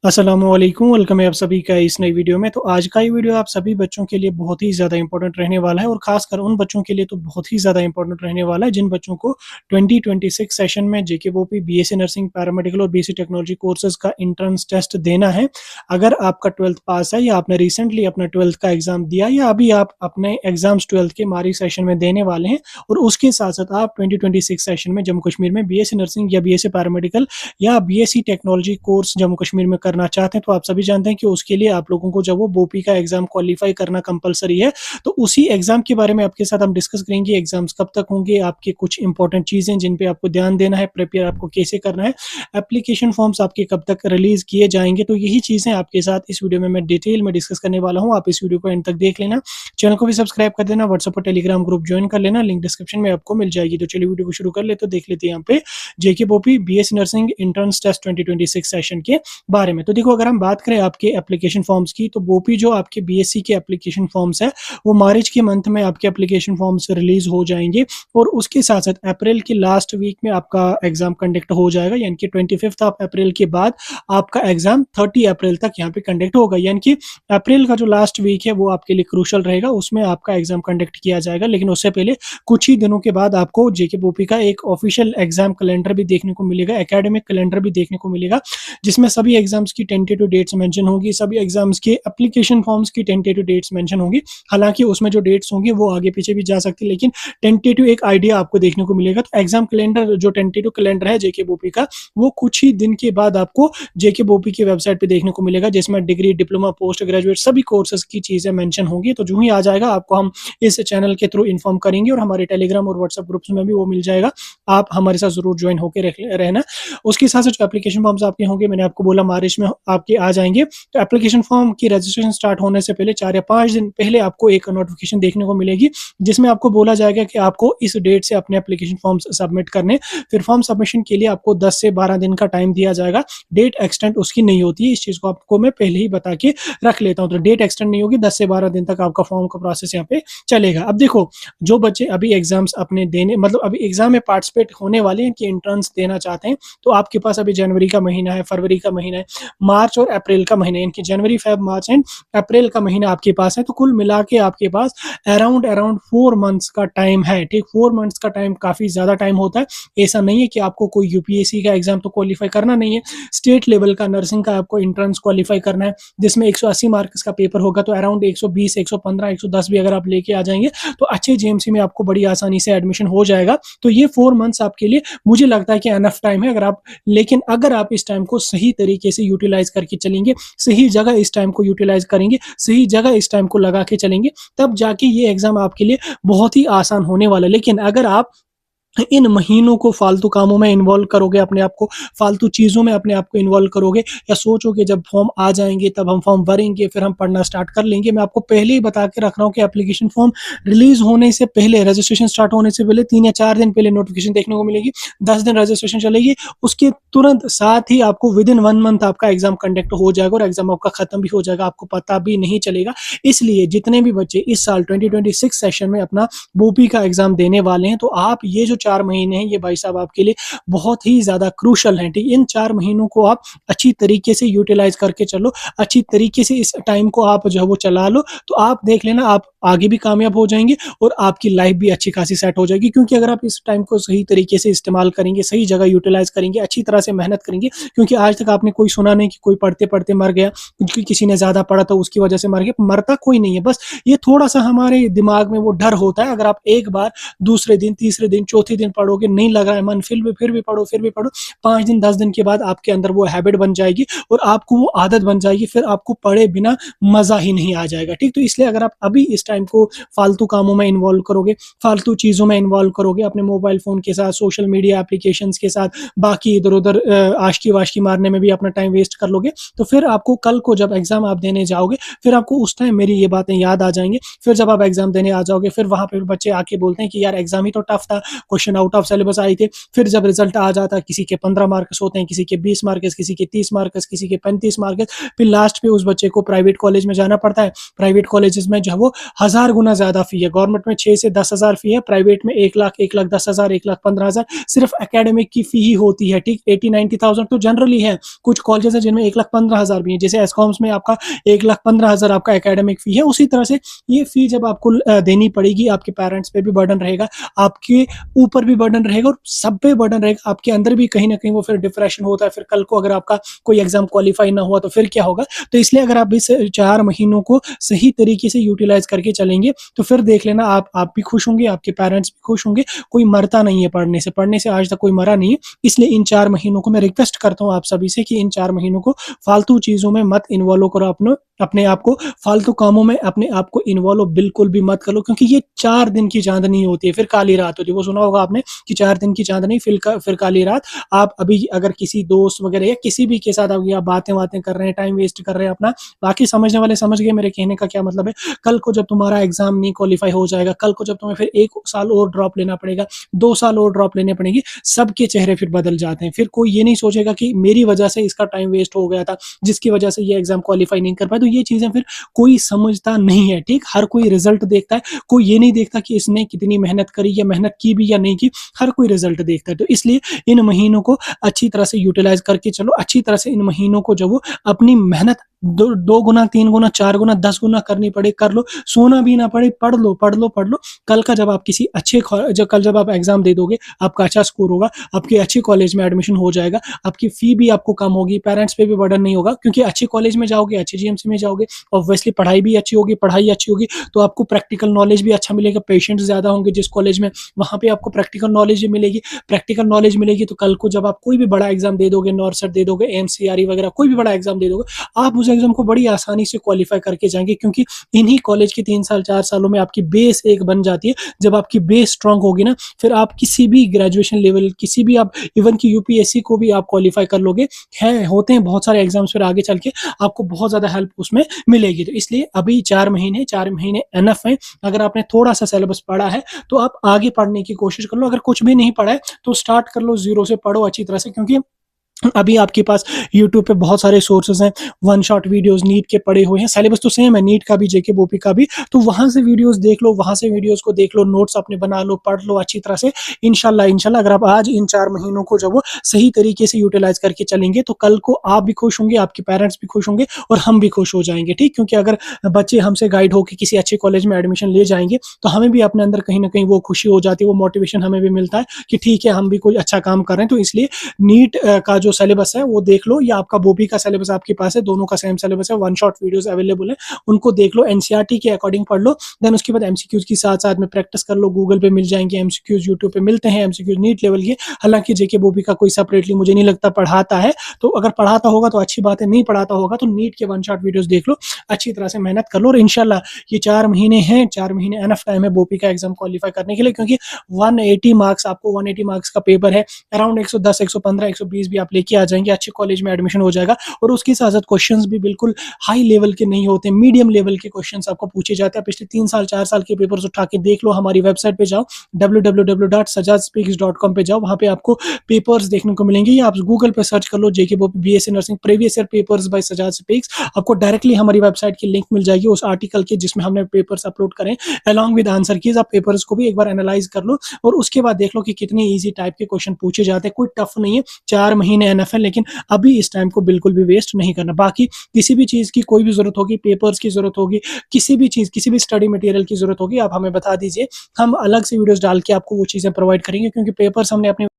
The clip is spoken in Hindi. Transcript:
अस्सलामुअलैकुम, वेलकम है आप सभी का इस नई वीडियो में। तो आज का ये वीडियो आप सभी बच्चों के लिए बहुत ही ज़्यादा इंपॉर्टेंट रहने वाला है और ख़ासकर उन बच्चों के लिए तो बहुत ही ज़्यादा इंपॉर्टेंट रहने वाला है जिन बच्चों को 2026 सेशन में जेकेओपी, बीएससी नर्सिंग, पैरामेडिकल और बीएससी टेक्नोलॉजी कोर्सेज़ का एंट्रेंस टेस्ट देना है। अगर आपका 12th पास है या आपने रिसेंटली अपना 12th का एग्ज़ाम दिया या अभी आप अपने एग्ज़ाम्स 12th के मारी सेशन में देने वाले हैं और उसके साथ-साथ आप 2026 सेशन में जम्मू कश्मीर में बीएससी नर्सिंग या बीएससी पैरामेडिकल या BSc technology course Jammu Kashmir में करना चाहते हैं, तो आप सभी जानते हैं कि उसके लिए आप लोगों को जब वो बोपी का एग्ज़ाम क्वालीफाई करना कंपल्सरी है। तो उसी एग्ज़ाम के बारे में आपके साथ हम डिस्कस करेंगे। एग्ज़ाम्स कब तक होंगे, आपके कुछ इंपॉर्टेंट चीज़ें जिन पे आपको ध्यान देना है, प्रिपेयर आपको कैसे करना है, एप्लीकेशन फॉर्म्स आपके कब तक रिलीज़ किए जाएँगे। तो यही चीज़ें आपके साथ इस वीडियो में मैं डिटेल में डिस्कस करने वाला हूँ। आप इस वीडियो को एंड तक देख लेना। चैनल को भी सब्सक्राइब कर देना, व्हाट्सएप और टेलीग्राम ग्रुप जॉइन कर लेना, लिंक डिस्क्रिप्शन में आपको मिल जाएगी। तो चलिए वीडियो को शुरू कर लेते हैं। देख लेते हैं यहाँ पे JKOP BSc nursing entrance test 2026 session के बारे में। तो देखो, अगर हम बात करें आपके एप्लीकेशन फॉर्म्स की, तो बोपी जो आपके बीएससी के एप्लीकेशन फॉर्म्स है वो मार्च के मंथ में आपके एप्लीकेशन फॉर्म्स रिलीज हो जाएंगे और उसके साथ साथ अप्रैल के लास्ट वीक में आपका एग्जाम कंडक्ट हो जाएगा। यानी कि 25 ऑफ अप्रैल के बाद आपका एग्जाम 30 अप्रैल तक यहाँ पे कंडक्ट होगा। यानी कि अप्रैल का जो लास्ट वीक है वो आपके लिए क्रूशल रहेगा, उसमें आपका एग्जाम कंडक्ट किया जाएगा। लेकिन उससे पहले कुछ ही दिनों के बाद आपको जेकेओपी का एक ऑफिशियल एग्जाम कैलेंडर भी देखने को मिलेगा, एकेडमिक कैलेंडर भी देखने को मिलेगा, जिसमें सभी एग्जाम्स की टेंटेटिव डेट्स मेंशन होगी, सभी एग्जाम्स के एप्लीकेशन फॉर्म्स की टेंटेटिव डेट्स मेंशन होंगी। हालांकि उसमें जो डेट्स होंगी वो आगे पीछे भी जा सकती है, लेकिन टेंटेटिव एक आइडिया आपको देखने को मिलेगा। तो एग्जाम कैलेंडर जो टेंटेटिव कैलेंडर है जेकेओपी का, वो कुछ ही दिन के बाद आपको जेकेओपी की वेबसाइट पे देखने को मिलेगा, जिसमें डिग्री, डिप्लोमा, पोस्ट ग्रेजुएट सभी कोर्सेज की चीजें मेंशन होंगी। तो जो ही आ जाएगा आपको हम इस चैनल के थ्रू इन्फॉर्म करेंगे और हमारे टेलीग्राम और व्हाट्सएप ग्रुप्स में भी वो मिल जाएगा। आप हमारे साथ जरूर ज्वाइन होकर रहना। उसके साथ साथ जो एप्लीकेशन फॉर्म्स आपके होंगे, मैंने आपको बोला मार्च में आपके आ जाएंगे। तो एप्लीकेशन फॉर्म की रजिस्ट्रेशन स्टार्ट होने से पहले 4 या 5 दिन पहले आपको एक नोटिफिकेशन देखने को मिलेगी, जिसमें आपको बोला जाएगा कि आपको इस डेट से अपने एप्लीकेशन फॉर्म्स सबमिट करने। फिर फॉर्म सबमिशन के लिए आपको 10 से 12 दिन का टाइम दिया जाएगा। डेट एक्सटेंड उसकी नहीं होती है, इस चीज को आपको मैं पहले ही बता के रख लेता हूँ। तो डेट एक्सटेंड नहीं होगी, 10 से 12 दिन तक आपका फॉर्म का प्रोसेस यहाँ पे चलेगा। अब देखो, जो बच्चे अभी एग्जाम्स अपने देने मतलब अभी एग्जाम में पार्टिसिपेट होने वाले हैं कि एंट्रेंस देना चाहते हैं, तो आपके पास अभी जनवरी का महीना है, फरवरी का महीना है, मार्च और अप्रैल का महीना है। इनकी जनवरी, फेब, मार्च एंड अप्रैल का महीना आपके पास है। तो कुल मिला के आपके पास अराउंड 4 मंथ्स का टाइम है। ठीक, 4 मंथ्स का टाइम काफी ज्यादा टाइम होता है। ऐसा नहीं है कि आपको कोई यूपीएससी का एग्जाम तो क्वालिफाई करना नहीं है, स्टेट लेवल का नर्सिंग का आपको एंट्रेंस क्वालिफाई करना है, जिसमें 180 मार्क्स का पेपर होगा। तो अराउंड 120, 115, 110 भी अगर आप लेके आ जाएंगे तो अच्छे जेएमसी में आपको बड़ी आसानी से एडमिशन हो जाएगा। तो ये 4 मंथ्स आपके लिए मुझे लगता है कि एनफ टाइम है। लेकिन अगर आप इस टाइम को सही तरीके से यूटिलाइज करके चलेंगे, सही जगह इस टाइम को यूटिलाइज करेंगे, सही जगह इस टाइम को लगा के चलेंगे, तब जाके ये एग्जाम आपके लिए बहुत ही आसान होने वाला है। लेकिन अगर आप इन महीनों को फालतू कामों में इन्वॉल्व करोगे, अपने आप को फालतू चीज़ों में अपने आप को इन्वॉल्व करोगे, या सोचोगे जब फॉर्म आ जाएंगे तब हम फॉर्म भरेंगे फिर हम पढ़ना स्टार्ट कर लेंगे। मैं आपको पहले ही बता के रख रहा हूँ कि एप्लीकेशन फॉर्म रिलीज होने से पहले, रजिस्ट्रेशन स्टार्ट होने से पहले 3 या 4 दिन पहले नोटिफिकेशन देखने को मिलेगी। 10 दिन रजिस्ट्रेशन चलेगी, उसके तुरंत साथ ही आपको विद इन 1 मंथ आपका एग्जाम कंडक्ट हो जाएगा और एग्जाम आपका खत्म भी हो जाएगा, आपको पता भी नहीं चलेगा। इसलिए जितने भी बच्चे इस साल 2026 सेशन में अपना बोपी का एग्जाम देने वाले हैं, तो आप ये जो 4 महीने हैं, ये भाई साहब आपके लिए बहुत ही ज्यादा क्रूशल हैं। ठीक, इन 4 महीनों को आप अच्छी तरीके से यूटिलाइज करके चलो, अच्छी तरीके से इस टाइम को आप जो है वो चला लो, तो आप देख लेना आप आगे भी कामयाब हो जाएंगे और आपकी लाइफ भी अच्छी खासी सेट हो जाएगी। क्योंकि अगर आप इस टाइम को सही तरीके से इस्तेमाल करेंगे, सही जगह यूटिलाइज करेंगे, अच्छी तरह से मेहनत करेंगे, क्योंकि आज तक आपने कोई सुना नहीं कि कोई पढ़ते पढ़ते मर गया, क्योंकि किसी ने ज्यादा पढ़ा था उसकी वजह से मर गया। मरता कोई नहीं है, बस ये थोड़ा सा हमारे दिमाग में वो डर होता है। अगर आप एक बार दूसरे दिन, तीसरे दिन, चौथे दिन पढ़ोगे, नहीं लग रहा है मन, फिर भी पढ़ो, फिर भी पढ़ो, 5 दिन 10 दिन के बाद आपके अंदर वो हैबिट बन जाएगी और आपको वो आदत बन जाएगी, फिर आपको पढ़े बिना मजा ही नहीं आ जाएगा। ठीक, तो इसलिए अगर आप अभी इस टाइम को फालतू कामों में इन्वॉल्व करोगे, फालतू चीजों में इन्वॉल्व करोगे, अपने मोबाइल फोन के साथ, सोशल मीडिया एप्लीकेशंस के साथ, बाकी इधर उधर आशकी वाशकी मारने में भी अपना टाइम वेस्ट कर लोगे, तो फिर आपको कल को जब एग्जाम आप देने जाओगे, फिर आपको उस टाइम मेरी ये बातें याद आ जाएंगी। फिर जब आप एग्जाम देने आ जाओगे, फिर वहां पे बच्चे आके बोलते हैं कि यार एग्जाम ही तो टफ था, क्वेश्चन आउट ऑफ सिलेबस आए थे। फिर जब रिजल्ट आ जाता, किसी के 15 मार्क्स होते हैं, किसी के 20 मार्क्स, किसी के 30 मार्क्स, किसी के 35 मार्क्स, फिर लास्ट पे उस बच्चे को प्राइवेट कॉलेज में जाना पड़ता है। प्राइवेट कॉलेजेस में जो है वो 1000 गुना ज्यादा फी है। गवर्नमेंट में 6 से 10,000 फी है, प्राइवेट में 1 लाख, 1,10,000, 1,15,000 सिर्फ एकेडमिक की फी ही होती है। ठीक, 80-90,000 तो जनरली है। कुछ कॉलेजेस है जिनमें 1,15,000 भी है, जैसे एसकॉम्स में आपका 1,15,000 आपका एकेडमिक फी है। उसी तरह से ये फी जब आपको देनी पड़ेगी, आपके पेरेंट्स पे भी बर्डन रहेगा, आपके ऊपर भी बर्डन रहेगा और सब पे बर्डन रहेगा। आपके अंदर भी कहीं ना कहीं वो फिर डिप्रेशन होता है। फिर कल को अगर आपका कोई एग्जाम क्वालिफाई ना हुआ तो फिर क्या होगा। तो इसलिए अगर आप इस 4 महीनों को सही तरीके से यूटिलाइज करके चलेंगे तो फिर देख लेना, आप भी खुश होंगे, आपके पेरेंट्स भी खुश होंगे। कोई मरता नहीं है पढ़ने से आज तक कोई मरा नहीं है। इसलिए इन 4 महीनों को मैं रिक्वेस्ट करता हूँ आप सभी से कि इन 4 महीनों को फालतू चीजों में मत इन्वॉल्व करो, अपने आप को फालतू कामों में अपने आप को इन्वॉल्व बिल्कुल भी मत करो, क्योंकि ये 4 दिन की चांदनी होती है, फिर काली रात होती है। वो सुना होगा आपने कि 4 दिन की चांदनी फिर काली रात। आप अभी अगर किसी दोस्त वगैरह या किसी भी के साथ आप बातें कर रहे हैं, टाइम वेस्ट कर रहे हैं अपना, बाकी समझने वाले समझ गए मेरे कहने का क्या मतलब है। कल को जब तुम्हारा एग्जाम नहीं क्वालिफाई हो जाएगा, कल को जब तुम्हें फिर 1 साल और ड्रॉप लेना पड़ेगा, 2 साल और ड्रॉप लेने पड़ेंगे, सबके चेहरे फिर बदल जाते हैं। फिर कोई ये नहीं सोचेगा कि मेरी वजह से इसका टाइम वेस्ट हो गया था, जिसकी वजह से ये एग्जाम क्वालिफाई नहीं कर पाया। तो ये चीजें फिर कोई समझता नहीं है। ठीक, हर कोई रिजल्ट देखता है, कोई ये नहीं देखता कि इसने कितनी मेहनत करी या मेहनत की भी या नहीं की। हर कोई रिजल्ट देखता है। तो इसलिए इन महीनों को अच्छी तरह से यूटिलाइज करके चलो। अच्छी तरह से इन महीनों को जब वो अपनी मेहनत 2 गुना, 3 गुना, 4 गुना, 10 गुना करनी पड़े कर लो। सोना भी ना पड़े, पढ़ लो पढ़ लो पढ़ लो। कल का जब आप किसी अच्छे जब आप एग्जाम दे दोगे, आपका अच्छा स्कोर होगा, आपके अच्छे कॉलेज में एडमिशन हो जाएगा, आपकी फी भी आपको कम होगी, पेरेंट्स पे भी बर्डन नहीं होगा, क्योंकि अच्छे कॉलेज में जाओगे, अच्छे जीएमसी में जाओगे, ऑब्वियसली पढ़ाई भी अच्छी होगी, पढ़ाई अच्छी होगी तो आपको प्रैक्टिकल नॉलेज भी अच्छा मिलेगा। पेशेंट्स ज्यादा होंगे जिस कॉलेज में, वहां पे आपको प्रैक्टिकल नॉलेज भी मिलेगी। प्रैक्टिकल नॉलेज मिलेगी तो कल को जब आप कोई भी बड़ा एग्जाम दे दोगे, नॉर्सेट दे दोगे, एमसीआरई वगैरह कोई भी बड़ा एग्जाम दे दोगे, आप उस एग्जाम को बड़ी आसानी से क्वालिफाई करके जाएंगे, क्योंकि इन्हीं कॉलेज के 3 साल 4 सालों में आपकी बेस एक बन जाती है। जब आपकी बेस स्ट्रांग होगी ना, फिर आप किसी भी ग्रेजुएशन लेवल, किसी भी आप इवन की यूपीएससी को भी आप क्वालिफाई कर लोगे। होते हैं बहुत सारे एग्जाम्स, फिर आगे चल के आपको बहुत ज्यादा हेल्प उसमें मिलेगी। तो इसलिए अभी 4 महीने एनफ है। अगर आपने थोड़ा सा सिलेबस पढ़ा है तो आप आगे पढ़ने की कोशिश कर लो। अगर कुछ भी नहीं पढ़ा है तो स्टार्ट कर लो, जीरो से पढ़ो अच्छी तरह से, क्योंकि अभी आपके पास YouTube पे बहुत सारे सोर्सेज हैं। 1 शॉट वीडियोस नीट के पड़े हुए हैं, सिलेबस तो सेम है नीट का भी, जेके बोपी का भी। तो वहां से वीडियोस देख लो, वहां से वीडियोस को देख लो, नोट्स अपने बना लो, पढ़ लो अच्छी तरह से। इंशाल्लाह अगर आप आज इन 4 महीनों को जब वो सही तरीके से यूटिलाइज करके चलेंगे तो कल को आप भी खुश होंगे, आपके पेरेंट्स भी खुश होंगे और हम भी खुश हो जाएंगे। ठीक, क्योंकि अगर बच्चे हमसे गाइड होकर किसी अच्छे कॉलेज में एडमिशन ले जाएंगे तो हमें भी अपने अंदर कहीं ना कहीं वो खुशी हो जाती है, वो मोटिवेशन हमें भी मिलता है कि ठीक है हम भी कोई अच्छा काम कर रहे हैं। तो इसलिए नीट का जो सिलेबस है वो देख लो, या आपका बोपी का सिलेबस आपके पास है, दोनों का सेम सिलेबस है, 1 शॉट वीडियोस अवेलेबल है, उनको देख लो, एनसीईआरटी के अकॉर्डिंग पढ़ लो। देन उसके बाद एमसीक्यूज की साथ साथ में प्रैक्टिस कर लो। गूगल पे मिल जाएंगे एमसीक्यूज, यूट्यूब पे मिलते हैं एमसीक्यूज नीट लेवल के। हालांकि जेके बोपी का कोई सेपरेटली मुझे नहीं लगता पढ़ाता है, तो अगर पढ़ाता होगा तो अच्छी बात है, नहीं पढ़ाता होगा तो नीट के 1 शॉट वीडियोस देख लो, अच्छी तरह से मेहनत कर लो। और इंशाल्लाह ये 4 महीने हैं, 4 महीने एनफ टाइम है बोपी का एग्जाम क्वालिफाई करने के लिए, क्योंकि 180 मार्क्स आपको 180 मार्क्स का पेपर है। अराउंड 110, 115, 120 भी आप लेके आ जाएंगे, अच्छे कॉलेज में एडमिशन हो जाएगा। और उसके साथ साथ क्वेश्चंस भी बिल्कुल हाई लेवल के नहीं होते, मीडियम लेवल के क्वेश्चंस आपको पूछे जाते हैं। पिछले 3 साल 4 साल के पेपर्स उठा के देख लो, हमारी वेबसाइट पे जाओ, www.sajjadspeaks.com पे जाओ, वहां पे आपको पेपर्स देखने को मिलेंगे, या आप गूगल पे सर्च कर लो JK BOPEE BSc nursing previous year papers by Sajad speaks, आपको डायरेक्टली हमारी वेबसाइट की लिंक मिल जाएगी उस आर्टिकल के जिसमें हमने पेपर्स अपलोड करें अलॉन्ग विद आंसर कीज। आप पेपर्स को भी एक बार एनालाइज कर लो और उसके बाद देख लो कि कितनी ईजी टाइप के क्वेश्चन पूछे जाते हैं। कोई टफ नहीं है, 4 महीने एनफ है, लेकिन अभी इस टाइम को बिल्कुल भी वेस्ट नहीं करना। बाकी किसी भी चीज की कोई भी जरूरत होगी, पेपर्स की जरूरत होगी, किसी भी चीज, किसी भी स्टडी मटेरियल की जरूरत होगी, आप हमें बता दीजिए, हम अलग से वीडियोस डाल के आपको वो चीजें प्रोवाइड करेंगे, क्योंकि पेपर्स हमने अपने